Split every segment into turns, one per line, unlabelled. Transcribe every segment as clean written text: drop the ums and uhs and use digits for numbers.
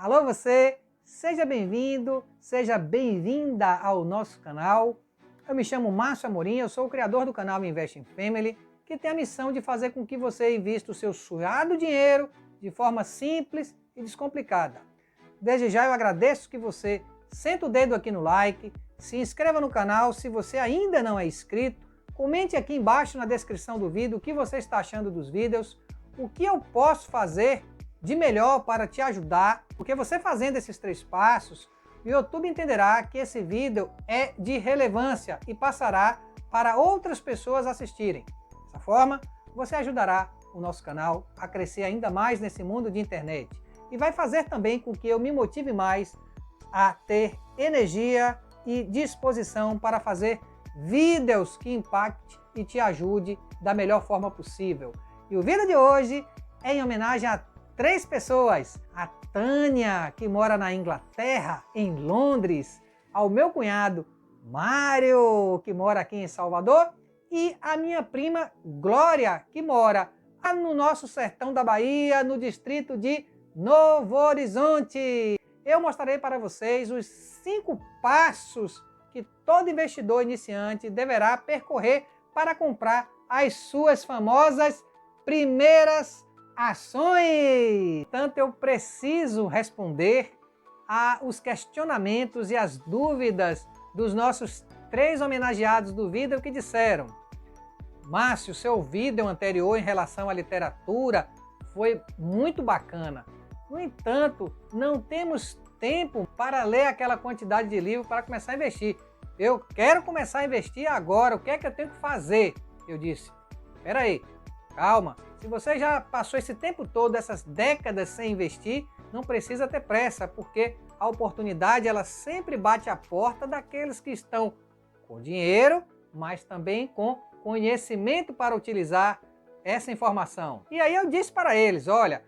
Alô você, seja bem-vindo, seja bem-vinda ao nosso canal. Eu me chamo Márcio Amorim, eu sou o criador do canal Invest in Family, que tem a missão de fazer com que você invista o seu suado dinheiro de forma simples e descomplicada. Desde já eu agradeço que você senta o dedo aqui no like, se inscreva no canal se você ainda não é inscrito, comente aqui embaixo na descrição do vídeo o que você está achando dos vídeos, o que eu posso fazer de melhor para te ajudar, porque você fazendo esses 3 passos, o YouTube entenderá que esse vídeo é de relevância e passará para outras pessoas assistirem. Dessa forma, você ajudará o nosso canal a crescer ainda mais nesse mundo de internet e vai fazer também com que eu me motive mais a ter energia e disposição para fazer vídeos que impacte e te ajude da melhor forma possível. E o vídeo de hoje é em homenagem a 3 pessoas, a Tânia, que mora na Inglaterra, em Londres, ao meu cunhado Mário, que mora aqui em Salvador, e a minha prima Glória, que mora no nosso sertão da Bahia, no distrito de Novo Horizonte. Eu mostrarei para vocês os 5 passos que todo investidor iniciante deverá percorrer para comprar as suas famosas primeiras ações. Portanto, eu preciso responder aos questionamentos e as dúvidas dos nossos 3 homenageados do vídeo que disseram: Márcio, seu vídeo anterior em relação à literatura foi muito bacana. No entanto, não temos tempo para ler aquela quantidade de livros para começar a investir. Eu quero começar a investir agora, o que é que eu tenho que fazer? Eu disse, espera aí, calma. Se você já passou esse tempo todo, essas décadas sem investir, não precisa ter pressa, porque a oportunidade ela sempre bate à porta daqueles que estão com dinheiro, mas também com conhecimento para utilizar essa informação. E aí eu disse para eles, olha,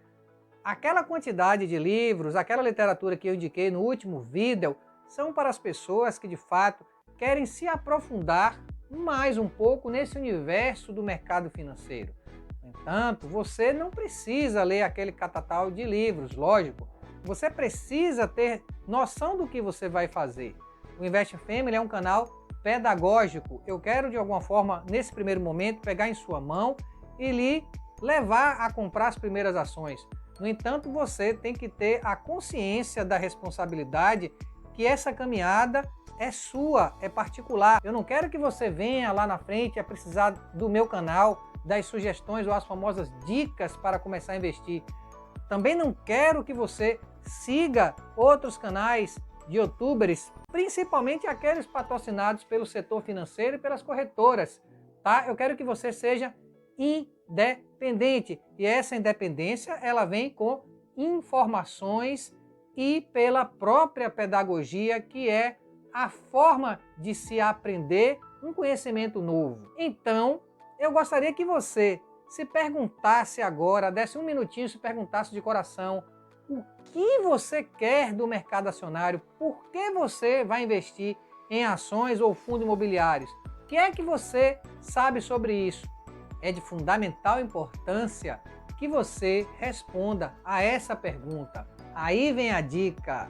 aquela quantidade de livros, aquela literatura que eu indiquei no último vídeo, são para as pessoas que de fato querem se aprofundar mais um pouco nesse universo do mercado financeiro. No entanto, você não precisa ler aquele catatal de livros, lógico. Você precisa ter noção do que você vai fazer. O Invest in Family é um canal pedagógico. Eu quero, de alguma forma, nesse primeiro momento, pegar em sua mão e lhe levar a comprar as primeiras ações. No entanto, você tem que ter a consciência da responsabilidade que essa caminhada é sua, é particular. Eu não quero que você venha lá na frente a precisar do meu canal, das sugestões ou as famosas dicas para começar a investir. Também não quero que você siga outros canais de youtubers, principalmente aqueles patrocinados pelo setor financeiro e pelas corretoras, tá? Eu quero que você seja independente, e essa independência ela vem com informações e pela própria pedagogia, que é a forma de se aprender um conhecimento novo. Então, eu gostaria que você se perguntasse agora, desse um minutinho, se perguntasse de coração o que você quer do mercado acionário, por que você vai investir em ações ou fundos imobiliários, o que é que você sabe sobre isso? É de fundamental importância que você responda a essa pergunta. Aí vem a dica.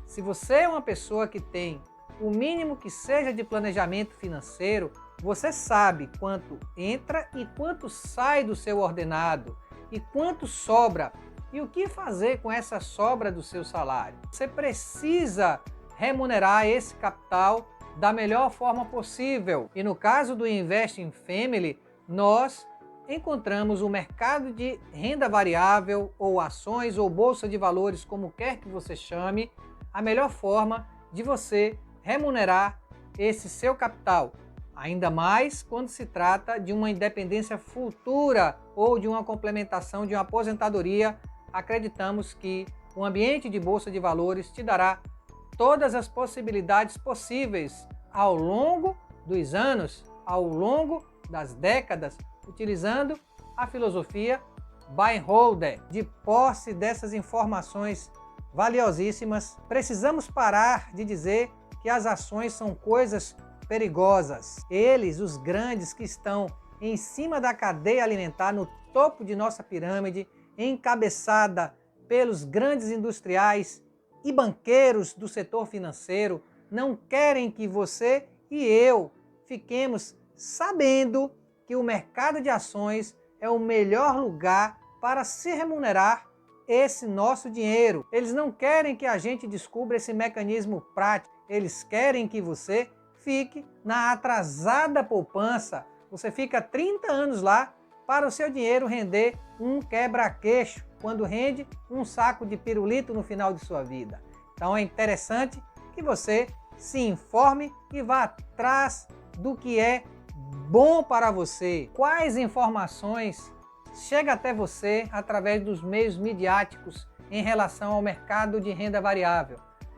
Se você é uma pessoa que tem o mínimo que seja de planejamento financeiro, você sabe quanto entra e quanto sai do seu ordenado e quanto sobra e o que fazer com essa sobra do seu salário. Você precisa remunerar esse capital da melhor forma possível. E no caso do Invest in Family, nós encontramos o mercado de renda variável ou ações ou bolsa de valores, como quer que você chame, a melhor forma de você remunerar esse seu capital. Ainda mais quando se trata de uma independência futura ou de uma complementação de uma aposentadoria, acreditamos que o ambiente de bolsa de valores te dará todas as possibilidades possíveis ao longo dos anos, ao longo das décadas, utilizando a filosofia Buy and Hold. De posse dessas informações valiosíssimas, precisamos parar de dizer que as ações são coisas perigosas. Eles, os grandes que estão em cima da cadeia alimentar, no topo de nossa pirâmide, encabeçada pelos grandes industriais e banqueiros do setor financeiro não querem que você e eu fiquemos sabendo que o mercado de ações é o melhor lugar para se remunerar esse nosso dinheiro. Eles não querem que a gente descubra esse mecanismo prático. Eles querem que você fique na atrasada poupança. Você fica 30 anos lá para o seu dinheiro render um quebra-queixo, quando rende um saco de pirulito no final de sua vida. Então é interessante que você se informe e vá atrás do que é bom para você. Quais informações chegam até você através dos meios midiáticos em relação ao mercado de renda variável?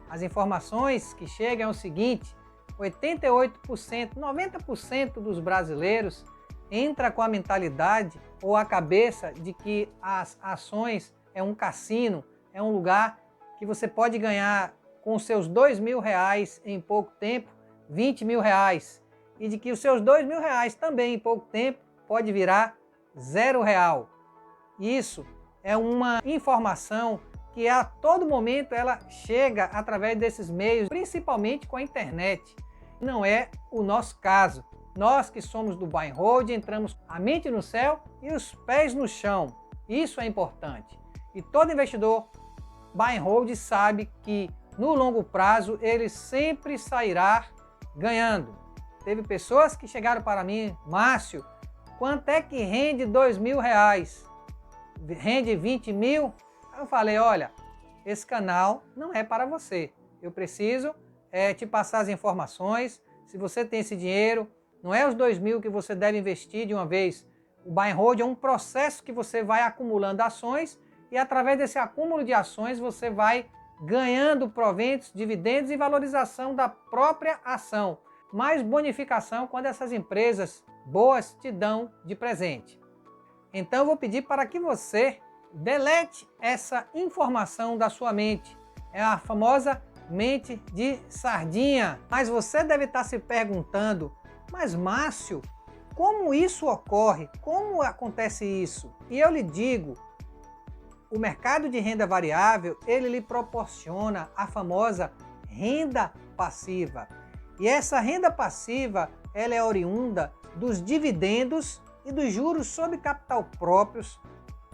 As informações que chegam é o seguinte: 88%, 90% dos brasileiros entra com a mentalidade ou a cabeça de que as ações é um cassino, é um lugar que você pode ganhar com os seus R$ 2.000 em pouco tempo, R$ 20.000, e de que os seus R$ 2.000 também em pouco tempo pode virar R$0. Isso é uma informação que a todo momento ela chega através desses meios, principalmente com a internet. Não é o nosso caso. Nós que somos do buy and hold entramos a mente no céu e os pés no chão. Isso é importante. E todo investidor buy and hold sabe que no longo prazo ele sempre sairá ganhando. Teve pessoas que chegaram para mim: Márcio, quanto é que rende R$ 2.000? Rende 20 mil? Eu falei: olha, esse canal não é para você. Eu preciso te passar as informações. Se você tem esse dinheiro, não é os 2.000 que você deve investir de uma vez. O buy and hold é um processo que você vai acumulando ações e através desse acúmulo de ações você vai ganhando proventos, dividendos e valorização da própria ação. Mais bonificação quando essas empresas boas te dão de presente. Então eu vou pedir para que você delete essa informação da sua mente. É a famosa mente de sardinha. Mas você deve estar se perguntando: mas Márcio, como isso ocorre? Como acontece isso? E eu lhe digo, o mercado de renda variável, ele lhe proporciona a famosa renda passiva. E essa renda passiva, ela é oriunda dos dividendos e dos juros sobre capital próprios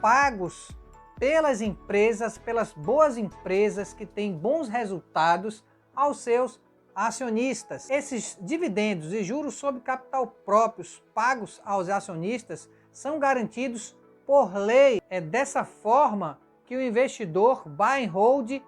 pagos pelas empresas, pelas boas empresas que têm bons resultados aos seus acionistas. Esses dividendos e juros sobre capital próprios pagos aos acionistas são garantidos por lei. É dessa forma que o investidor buy and hold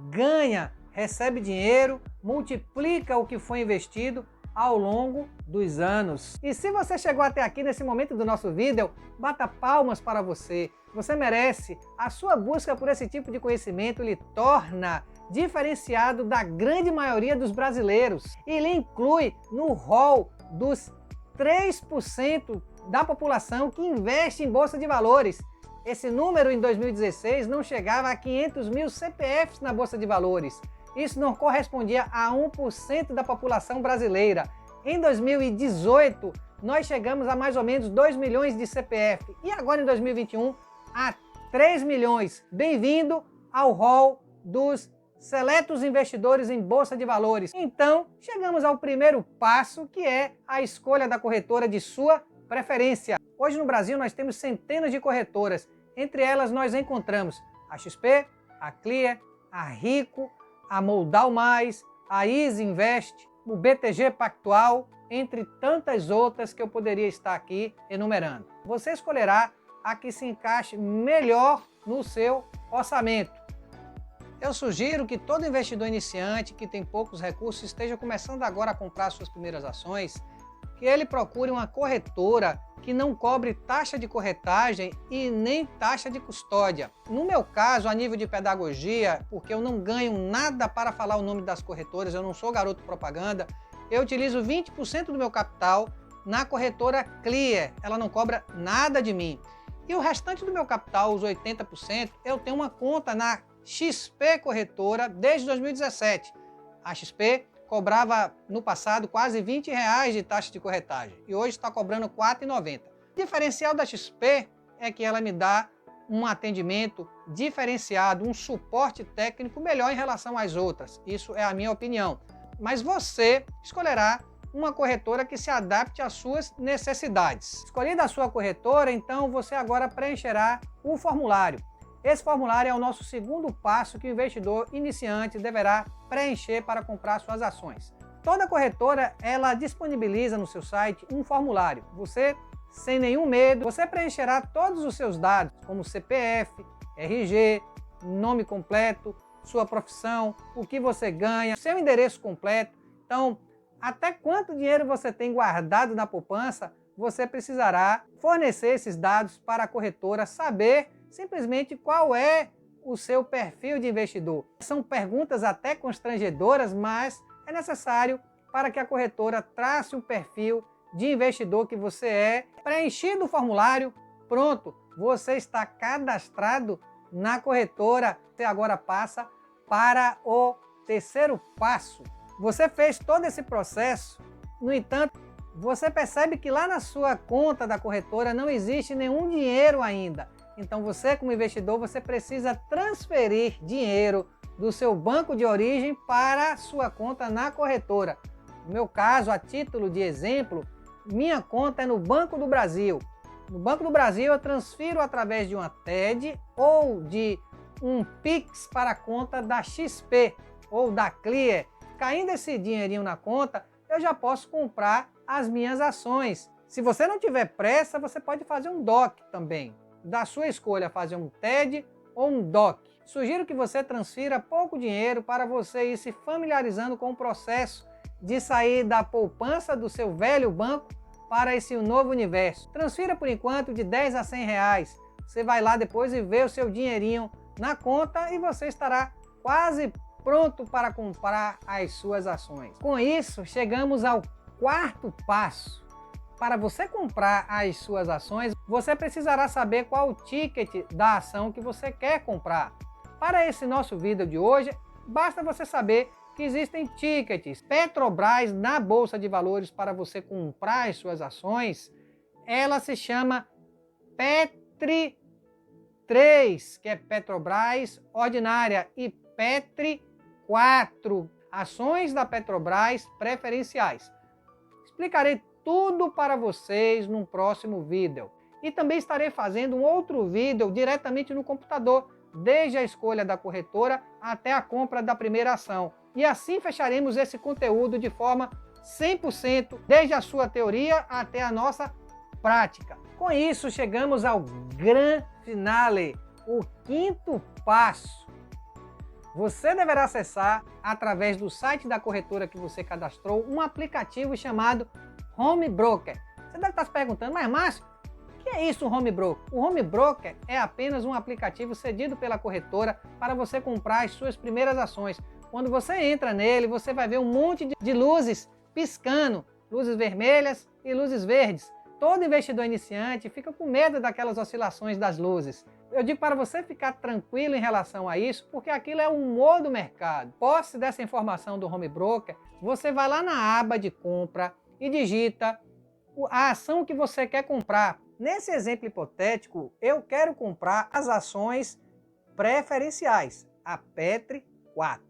ganha, recebe dinheiro, multiplica o que foi investido ao longo dos anos. E se você chegou até aqui nesse momento do nosso vídeo, bata palmas para você. Você merece. A sua busca por esse tipo de conhecimento lhe torna diferenciado da grande maioria dos brasileiros e lhe inclui no rol dos 3% da população que investe em bolsa de valores. Esse número em 2016 não chegava a 500 mil CPFs na bolsa de valores. Isso não correspondia a 1% da população brasileira. Em 2018, nós chegamos a mais ou menos 2 milhões de CPF. E agora em 2021, a 3 milhões. Bem-vindo ao rol dos seletos investidores em bolsa de valores. Então, chegamos ao primeiro passo, que é a escolha da corretora de sua preferência. Hoje no Brasil nós temos centenas de corretoras. Entre elas nós encontramos a XP, a Clear, a Rico, a Moldau Mais, a Easy Invest, o BTG Pactual, entre tantas outras que eu poderia estar aqui enumerando. Você escolherá a que se encaixe melhor no seu orçamento. Eu sugiro que todo investidor iniciante que tem poucos recursos esteja começando agora a comprar suas primeiras ações, que ele procure uma corretora que não cobre taxa de corretagem e nem taxa de custódia. No meu caso, a nível de pedagogia, porque eu não ganho nada para falar o nome das corretoras, eu não sou garoto propaganda, eu utilizo 20% do meu capital na corretora Clear. Ela não cobra nada de mim. E o restante do meu capital, os 80%, eu tenho uma conta na XP Corretora desde 2017. A XP cobrava no passado quase R$20 de taxa de corretagem e hoje está cobrando R$4,90. O diferencial da XP é que ela me dá um atendimento diferenciado, um suporte técnico melhor em relação às outras. Isso é a minha opinião. Mas você escolherá uma corretora que se adapte às suas necessidades. Escolhida a sua corretora, então você agora preencherá o formulário. Esse formulário é o nosso segundo passo que o investidor iniciante deverá preencher para comprar suas ações. Toda corretora, ela disponibiliza no seu site um formulário. Você, sem nenhum medo, você preencherá todos os seus dados, como CPF, RG, nome completo, sua profissão, o que você ganha, seu endereço completo. Então, até quanto dinheiro você tem guardado na poupança, você precisará fornecer esses dados para a corretora saber simplesmente qual é o seu perfil de investidor. São perguntas até constrangedoras, mas é necessário para que a corretora trace um perfil de investidor que você é. Preenchido o formulário, pronto, você está cadastrado na corretora. Você agora passa para o terceiro passo. Você fez todo esse processo, no entanto, você percebe que lá na sua conta da corretora não existe nenhum dinheiro ainda. Então você, como investidor, você precisa transferir dinheiro do seu banco de origem para a sua conta na corretora. No meu caso, a título de exemplo, minha conta é no Banco do Brasil. No Banco do Brasil eu transfiro através de uma TED ou de um Pix para a conta da XP ou da Clear. Caindo esse dinheirinho na conta, eu já posso comprar as minhas ações. Se você não tiver pressa, você pode fazer um DOC também. Da sua escolha, fazer um TED ou um DOC. Sugiro que você transfira pouco dinheiro para você ir se familiarizando com o processo de sair da poupança do seu velho banco para esse novo universo. Transfira por enquanto de 10 a 100 reais. Você vai lá depois e vê o seu dinheirinho na conta e você estará quase pronto para comprar as suas ações. Com isso, chegamos ao quarto passo. Para você comprar as suas ações, você precisará saber qual o ticket da ação que você quer comprar. Para esse nosso vídeo de hoje, basta você saber que existem tickets Petrobras na Bolsa de Valores para você comprar as suas ações. Ela se chama PETRI 3, que é Petrobras Ordinária, e PETRI 4, ações da Petrobras preferenciais. Explicarei tudo para vocês num próximo vídeo. E também estarei fazendo um outro vídeo diretamente no computador, desde a escolha da corretora até a compra da primeira ação. E assim fecharemos esse conteúdo de forma 100%, desde a sua teoria até a nossa prática. Com isso, chegamos ao grande finale, o quinto passo. Você deverá acessar, através do site da corretora que você cadastrou, um aplicativo chamado Home Broker. Você deve estar se perguntando, mas Márcio, o que é isso, o Home Broker? O Home Broker é apenas um aplicativo cedido pela corretora para você comprar as suas primeiras ações. Quando você entra nele, você vai ver um monte de luzes piscando, luzes vermelhas e luzes verdes. Todo investidor iniciante fica com medo daquelas oscilações das luzes. Eu digo para você ficar tranquilo em relação a isso, porque aquilo é o humor do mercado. Posse dessa informação do Home Broker, você vai lá na aba de compra e digita a ação que você quer comprar. Nesse exemplo hipotético, eu quero comprar as ações preferenciais, a PETRI 4.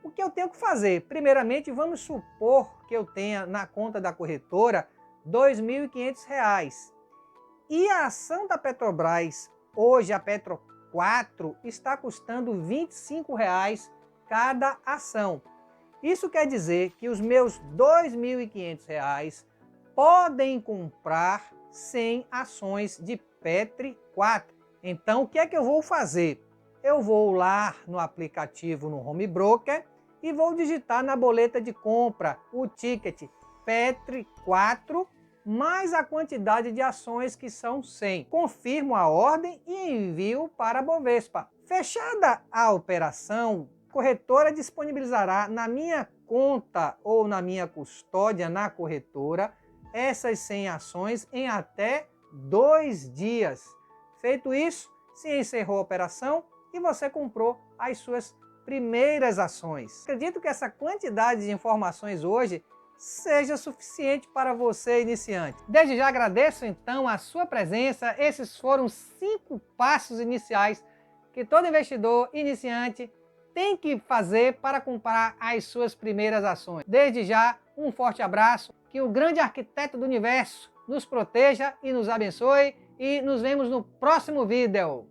O que eu tenho que fazer? Primeiramente, vamos supor que eu tenha na conta da corretora R$ 2.500. E a ação da Petrobras, hoje a Petro 4, está custando R$ 25 cada ação. Isso quer dizer que os meus R$ 2.500 podem comprar 100 ações de PETRI 4. Então, o que é que eu vou fazer? Eu vou lá no aplicativo, no Home Broker, e vou digitar na boleta de compra o ticket PETRI 4 mais a quantidade de ações, que são 100. Confirmo a ordem e envio para a Bovespa. Fechada a operação, a corretora disponibilizará na minha conta ou na minha custódia na corretora essas 100 ações em até 2 dias. Feito isso, se encerrou a operação e você comprou as suas primeiras ações. Acredito que essa quantidade de informações hoje seja suficiente para você iniciante. Desde já agradeço então a sua presença. Esses foram 5 passos iniciais que todo investidor iniciante tem que fazer para comprar as suas primeiras ações. Desde já, um forte abraço, que o grande arquiteto do universo nos proteja e nos abençoe, e nos vemos no próximo vídeo.